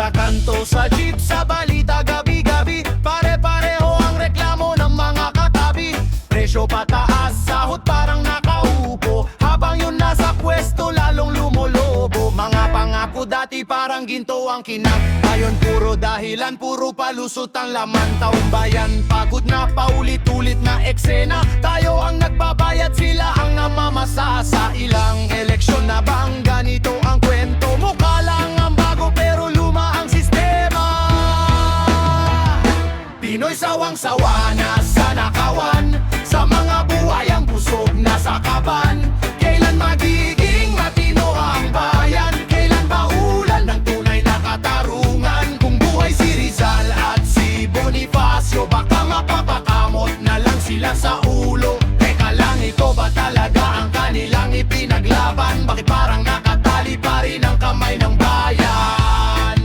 Sa kanto, sa jeep, sa balita, gabi-gabi, pare-pareho ang reklamo ng mga katabi. Presyo pataas, sahod parang nakaupo, habang yun nasa pwesto lalong lumolobo. Mga pangako dati parang ginto ang kinat, ngayon puro dahilan, puro palusot ang laman. Taong bayan, pagod na paulit-ulit na eksena, tayo ang nagbabayad, sila ang namamasa. Sa ilang eleksyon na bang ganito ang kwento? Mukha lang ang bago pero luma ang sistema. Pinoy sawang-sawa na sa nakawan, sa mga buhayang busog na sa kaban. Kailan magiging matino ang bayan? Kailan ba ulan ng tunay na katarungan? Kung buhay si Rizal at si Bonifacio, baka mapapakamot na lang sila sa ulo. Teka lang, ito ba talaga ang kanilang ipinaglaban? Bakit parang nakatali pa rin ang kamay ng bayan?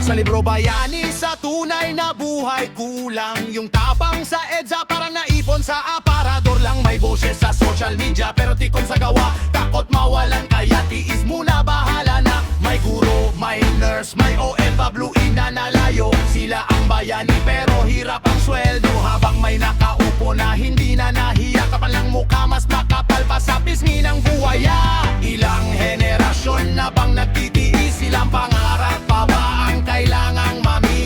Sa libro bayani, sa tunay na buhay, kulang yung tapang sa EDSA, parang naipon sa aparador lang. May boses sa social media pero tikon sa gawa, takot mawalan kaya tiis muna, bahala na. May guro, may nurse, may OFW na nalayo, sila ang bayani pero hirap ang sweldo. Habang may nakaupo na hindi na nahiya, kapal lang mukha, mas makapal pa sa pisngi ng buhaya. Ilang henerasyon na bang nagtitiis, silang pangarap pa ba ang kailangang mamiss?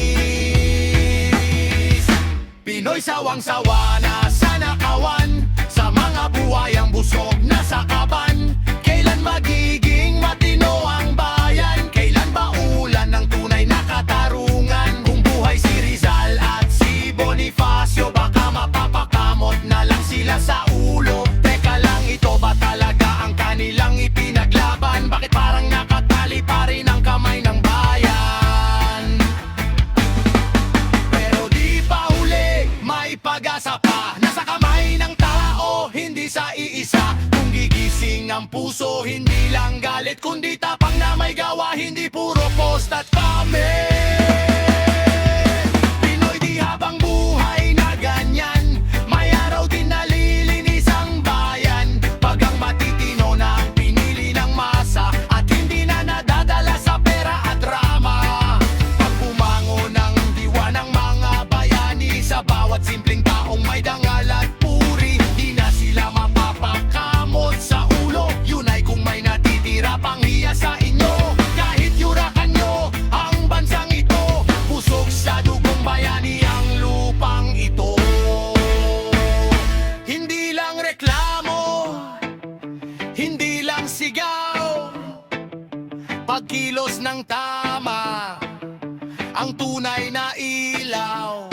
Pinoy sawang-sawa na sa nakawan, sa mga buhayang busog na sa kaban. Kailan magiging matino ang bayan? Kailan ba ulan ng tunay na katarungan? Kung buhay si Rizal at si Bonifacio, baka mapapakamot na lang sila sa ulo. Teka lang, ito ba talaga ang kanilang ipinaglaban? Bakit parang nakatali pa rin ang kamay ng bayan? Pero di pa huli, may pag-asa pa, nasa kamay ng tao, hindi sa iisa. Kung gigising ang puso, hindi lang galit, kundi tapang na may gawa, hindi puro post at comment. Pinoy di habang buhay na ganyan, may araw din nalilinis ang bayan. Pag ang matitino na ang pinili ng masa, at hindi na nadadala sa pera at drama. Pag bumango ng diwa ng mga bayani, sa bawat simpleng taong may dangal at puri, di na sila mapapakamot sa ulo. Yun ay kung may natitira pang hiya sa inyo. Kahit yurakan nyo ang bansang ito, pusok sa dugong bayani ang lupang ito. Hindi lang reklamo, hindi lang sigaw, pagkilos ng tama, ang tunay na ilaw.